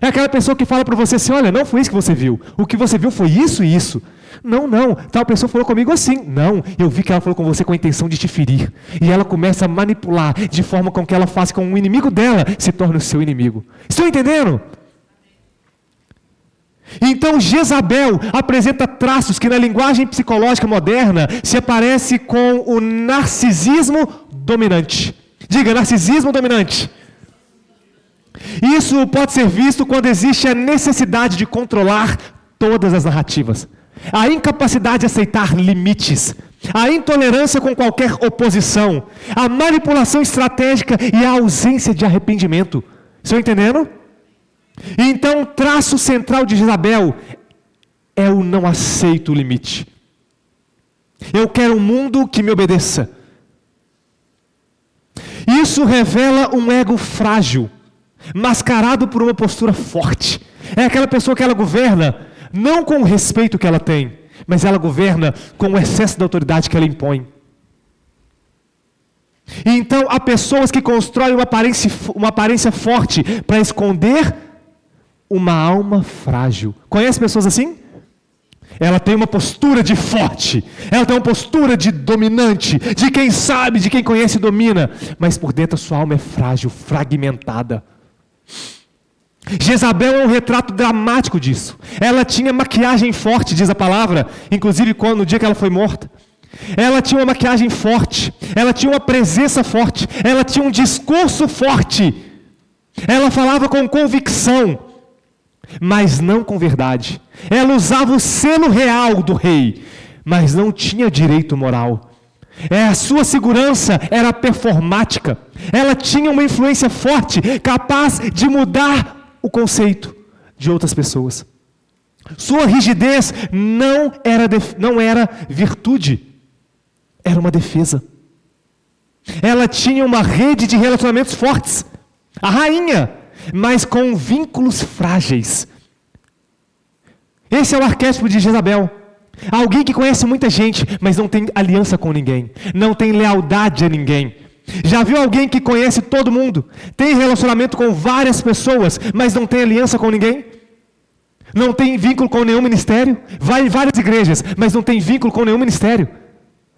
É aquela pessoa que fala para você assim, olha, não foi isso que você viu, o que você viu foi isso e isso. Não, tal pessoa falou comigo assim. Não, eu vi que ela falou com você com a intenção de te ferir. E ela começa a manipular de forma com que ela faça com o inimigo dela se torne o seu inimigo. Estão entendendo? Então Jezabel apresenta traços que na linguagem psicológica moderna se aparece com o narcisismo dominante. Diga, narcisismo dominante. Isso pode ser visto quando existe a necessidade de controlar todas as narrativas, a incapacidade de aceitar limites, a intolerância com qualquer oposição, a manipulação estratégica e a ausência de arrependimento. Estão entendendo? Então, o traço central de Jezabel é o não aceito o limite. Eu quero um mundo que me obedeça. Isso revela um ego frágil, mascarado por uma postura forte. É aquela pessoa que ela governa, não com o respeito que ela tem, mas ela governa com o excesso da autoridade que ela impõe. Então, há pessoas que constroem uma aparência forte para esconder uma alma frágil. Conhece pessoas assim? Ela tem uma postura de forte, ela tem uma postura de dominante, de quem sabe, de quem conhece e domina, mas por dentro a sua alma é frágil, fragmentada. Jezabel é um retrato dramático disso. Ela tinha maquiagem forte, diz a palavra, inclusive no dia que ela foi morta. Ela tinha uma maquiagem forte, ela tinha uma presença forte, ela tinha um discurso forte. Ela falava com convicção, mas não com verdade. Ela usava o selo real do rei, mas não tinha direito moral. A sua segurança era performática. Ela tinha uma influência forte, capaz de mudar o conceito de outras pessoas. Sua rigidez não era virtude, era uma defesa. Ela tinha uma rede de relacionamentos fortes, a rainha, mas com vínculos frágeis. Esse é o arquétipo de Jezabel. Alguém que conhece muita gente, mas não tem aliança com ninguém, não tem lealdade a ninguém. Já viu alguém que conhece todo mundo, tem relacionamento com várias pessoas, mas não tem aliança com ninguém? Não tem vínculo com nenhum ministério? Vai em várias igrejas, mas não tem vínculo com nenhum ministério.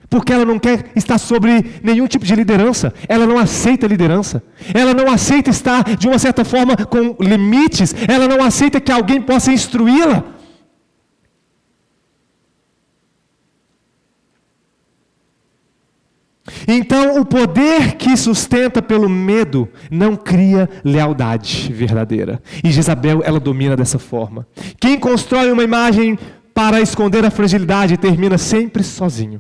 Porque ela não quer estar sobre nenhum tipo de liderança. Ela não aceita liderança. Ela não aceita estar, de uma certa forma, com limites. Ela não aceita que alguém possa instruí-la. Então, o poder que sustenta pelo medo não cria lealdade verdadeira. E Jezabel, ela domina dessa forma. Quem constrói uma imagem para esconder a fragilidade termina sempre sozinho.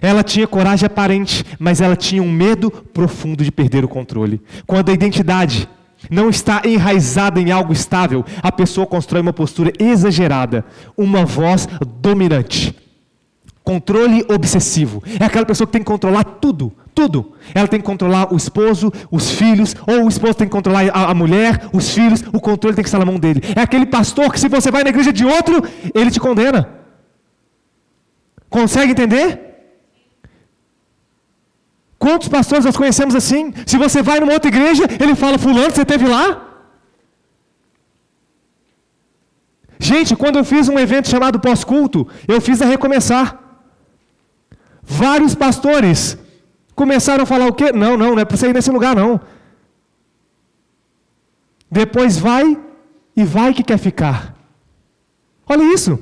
Ela tinha coragem aparente, mas ela tinha um medo profundo de perder o controle. Quando a identidade não está enraizada em algo estável, a pessoa constrói uma postura exagerada, uma voz dominante. Controle obsessivo. É aquela pessoa que tem que controlar tudo, tudo. Ela tem que controlar o esposo, os filhos, ou o esposo tem que controlar a mulher, os filhos, o controle tem que estar na mão dele. É aquele pastor que se você vai na igreja de outro, ele te condena. Consegue entender? Quantos pastores nós conhecemos assim? Se você vai numa outra igreja, ele fala, fulano, você esteve lá? Gente, quando eu fiz um evento chamado pós-culto, eu fiz a Recomeçar. Vários pastores começaram a falar o quê? Não é para você ir nesse lugar não. Depois vai que quer ficar. Olha isso.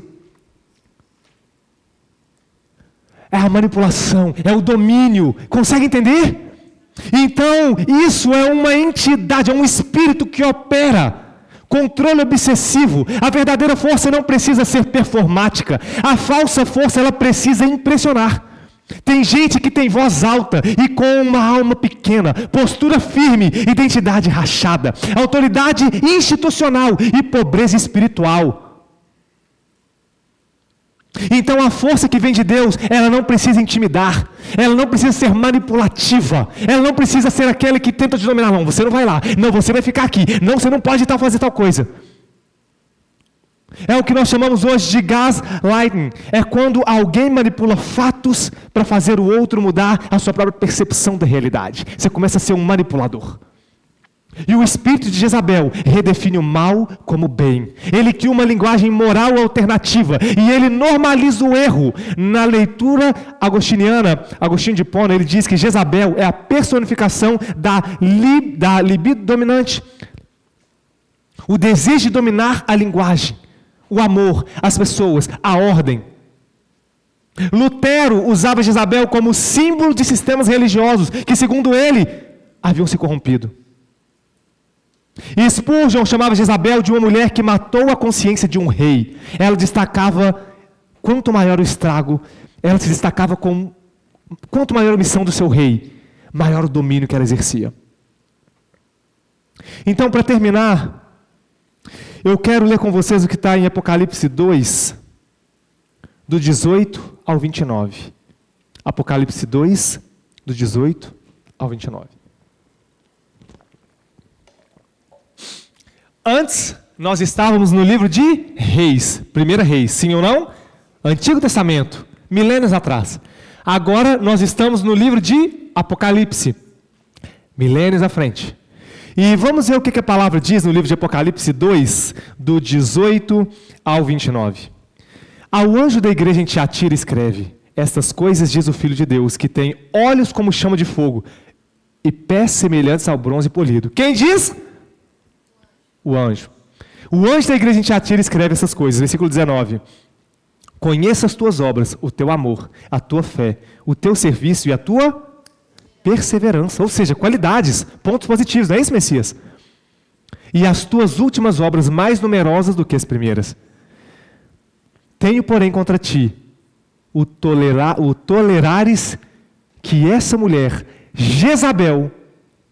É a manipulação, é o domínio. Consegue entender? Então, isso é uma entidade, é um espírito que opera. Controle obsessivo. A verdadeira força não precisa ser performática. A falsa força, ela precisa impressionar. Tem gente que tem voz alta e com uma alma pequena, postura firme, identidade rachada, autoridade institucional e pobreza espiritual. Então a força que vem de Deus, ela não precisa intimidar, ela não precisa ser manipulativa, ela não precisa ser aquele que tenta te dominar. Não, você não vai lá, não, você vai ficar aqui, não, você não pode fazer tal coisa. É o que nós chamamos hoje de gaslighting. É quando alguém manipula fatos para fazer o outro mudar a sua própria percepção da realidade. Você começa a ser um manipulador. E o espírito de Jezabel redefine o mal como bem. Ele cria uma linguagem moral alternativa e ele normaliza o erro. Na leitura agostiniana, Agostinho de Hipona, ele diz que Jezabel é a personificação da libido dominante. O desejo de dominar a linguagem, o amor, as pessoas, a ordem. Lutero usava Jezabel como símbolo de sistemas religiosos que, segundo ele, haviam se corrompido. E Spurgeon chamava Jezabel de uma mulher que matou a consciência de um rei. Ela destacava, quanto maior o estrago, ela se destacava com, quanto maior a missão do seu rei, maior o domínio que ela exercia. Então, para terminar, eu quero ler com vocês o que está em Apocalipse 2, do 18 ao 29. Apocalipse 2, do 18 ao 29. Antes, nós estávamos no livro de Reis, 1 Reis, sim ou não? Antigo Testamento, milênios atrás. Agora, nós estamos no livro de Apocalipse, milênios à frente. E vamos ver o que a palavra diz no livro de Apocalipse 2, do 18 ao 29. Ao anjo da igreja em Tiatira escreve: estas coisas diz o Filho de Deus, que tem olhos como chama de fogo e pés semelhantes ao bronze polido. Quem diz? o anjo. O anjo da igreja em Tiatira escreve essas coisas, versículo 19. Conheça as tuas obras, o teu amor, a tua fé, o teu serviço e a tua perseverança, ou seja, qualidades, pontos positivos, não é isso, Messias? E as tuas últimas obras mais numerosas do que as primeiras. Tenho, porém, contra ti o tolerares que essa mulher, Jezabel,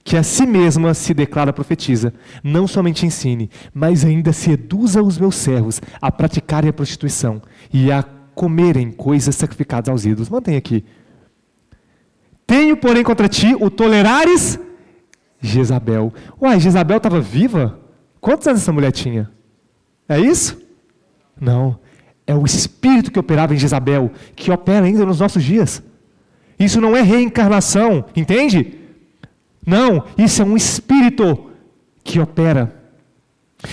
que a si mesma se declara profetiza, não somente ensine, mas ainda seduza os meus servos a praticarem a prostituição e a comerem coisas sacrificadas aos ídolos. Mantém aqui. Tenho, porém, contra ti o tolerares Jezabel. Uai, Jezabel estava viva? Quantos anos essa mulher tinha? É isso? Não. É o espírito que operava em Jezabel, que opera ainda nos nossos dias. Isso não é reencarnação, entende? Não, isso é um espírito que opera.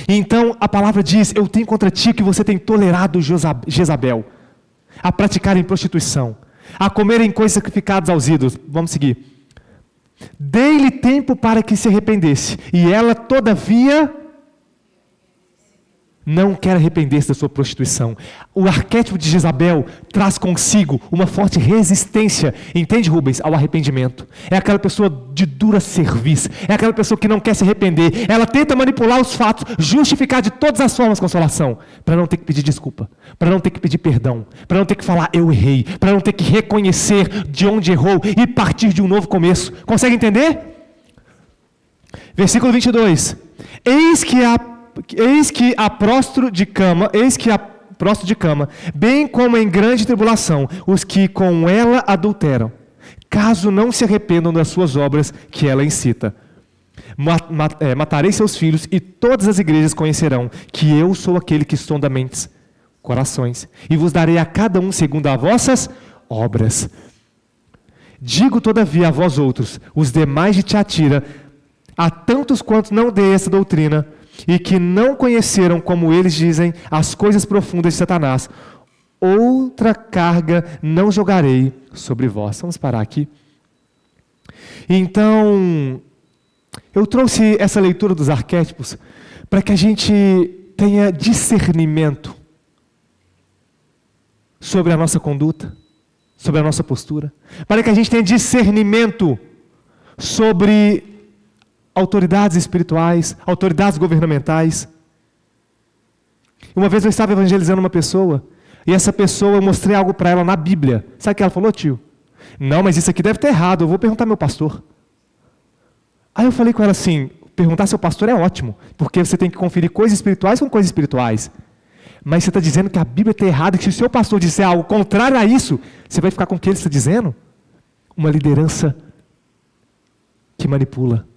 Então a palavra diz, eu tenho contra ti que você tem tolerado Jezabel, a praticarem prostituição, a comerem coisas sacrificadas aos ídolos. Vamos seguir. Dei-lhe tempo para que se arrependesse, e ela todavia não quer arrepender-se da sua prostituição. O arquétipo de Jezabel traz consigo uma forte resistência, entende, Rubens, ao arrependimento. É aquela pessoa de dura cerviz, é aquela pessoa que não quer se arrepender. Ela tenta manipular os fatos, justificar de todas as formas consolação, para não ter que pedir desculpa, para não ter que pedir perdão, para não ter que falar eu errei, para não ter que reconhecer de onde errou e partir de um novo começo. Consegue entender? Versículo 22. Eis que a prostro de cama, bem como em grande tribulação, os que com ela adulteram, caso não se arrependam das suas obras que ela incita. Matarei seus filhos, e todas as igrejas conhecerão que eu sou aquele que sonda mentes, corações, e vos darei a cada um segundo as vossas obras. Digo todavia a vós outros, os demais de Tiatira, a tantos quantos não dei essa doutrina, e que não conheceram, como eles dizem, as coisas profundas de Satanás, outra carga não jogarei sobre vós. Vamos parar aqui. Então, eu trouxe essa leitura dos arquétipos para que a gente tenha discernimento sobre a nossa conduta, sobre a nossa postura, para que a gente tenha discernimento sobre autoridades espirituais, autoridades governamentais. Uma vez eu estava evangelizando uma pessoa, e essa pessoa, eu mostrei algo para ela na Bíblia. Sabe o que ela falou, tio? Não, mas isso aqui deve estar errado, eu vou perguntar ao meu pastor. Aí eu falei com ela assim, perguntar ao seu pastor é ótimo, porque você tem que conferir coisas espirituais com coisas espirituais. Mas você está dizendo que a Bíblia está errada, que se o seu pastor disser algo contrário a isso, você vai ficar com o que ele está dizendo? Uma liderança que manipula.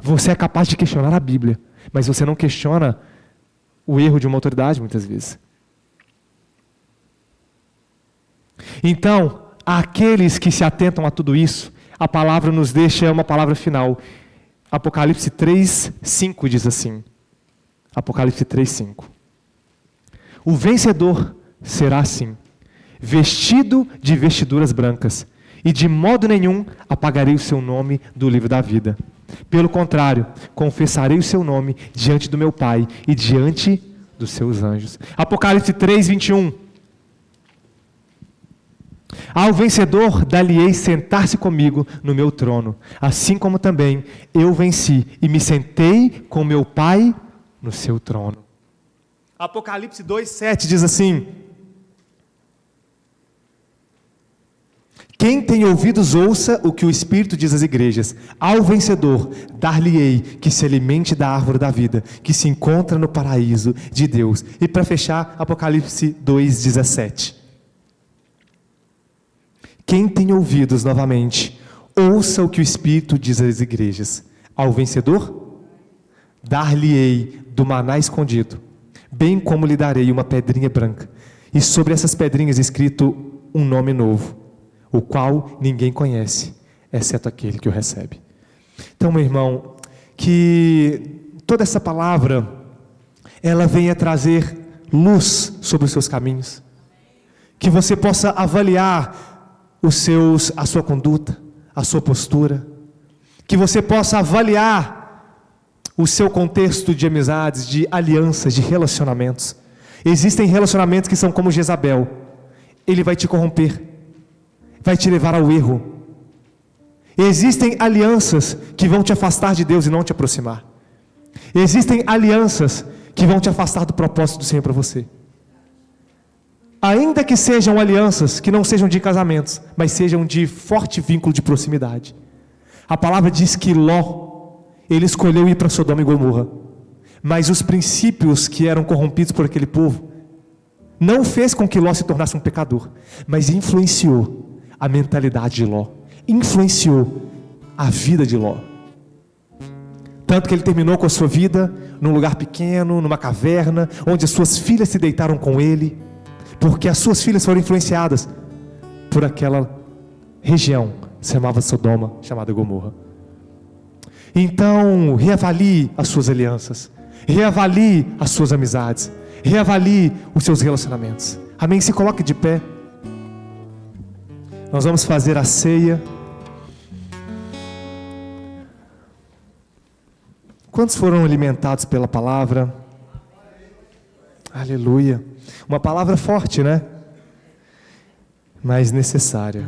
Você é capaz de questionar a Bíblia, mas você não questiona o erro de uma autoridade, muitas vezes. Então, aqueles que se atentam a tudo isso, a palavra nos deixa uma palavra final. Apocalipse 3:5 diz assim. Apocalipse 3:5. O vencedor será assim, vestido de vestiduras brancas, e de modo nenhum apagarei o seu nome do livro da vida. Pelo contrário, confessarei o seu nome diante do meu Pai e diante dos seus anjos. Apocalipse 3:21. Ao vencedor dar-lhe-ei sentar-se comigo no meu trono, assim como também eu venci e me sentei com meu Pai no seu trono. Apocalipse 2:7 diz assim: quem tem ouvidos, ouça o que o Espírito diz às igrejas. Ao vencedor, dar-lhe-ei que se alimente da árvore da vida, que se encontra no paraíso de Deus. E para fechar, Apocalipse 2:17. Quem tem ouvidos, novamente, ouça o que o Espírito diz às igrejas. Ao vencedor, dar-lhe-ei do maná escondido, bem como lhe darei uma pedrinha branca, e sobre essas pedrinhas escrito um nome novo, o qual ninguém conhece, exceto aquele que o recebe. Então, meu irmão, que toda essa palavra, ela venha trazer luz sobre os seus caminhos, que você possa avaliar a sua conduta, a sua postura, que você possa avaliar o seu contexto de amizades, de alianças, de relacionamentos. Existem relacionamentos que são como Jezabel. Ele vai te corromper, vai te levar ao erro. Existem alianças que vão te afastar de Deus e não te aproximar. Existem alianças que vão te afastar do propósito do Senhor para você. Ainda que sejam alianças que não sejam de casamentos, mas sejam de forte vínculo de proximidade. A palavra diz que Ló, ele escolheu ir para Sodoma e Gomorra, mas os princípios que eram corrompidos por aquele povo, não fez com que Ló se tornasse um pecador, mas influenciou a mentalidade de Ló, influenciou a vida de Ló. Tanto que ele terminou com a sua vida num lugar pequeno, numa caverna, onde as suas filhas se deitaram com ele, porque as suas filhas foram influenciadas por aquela região, se chamava Sodoma, chamada Gomorra. Então, reavalie as suas alianças, reavalie as suas amizades, reavalie os seus relacionamentos. Amém? Se coloque de pé. Nós vamos fazer a ceia. Quantos foram alimentados pela palavra? Aleluia. Uma palavra forte, né? Mas necessária.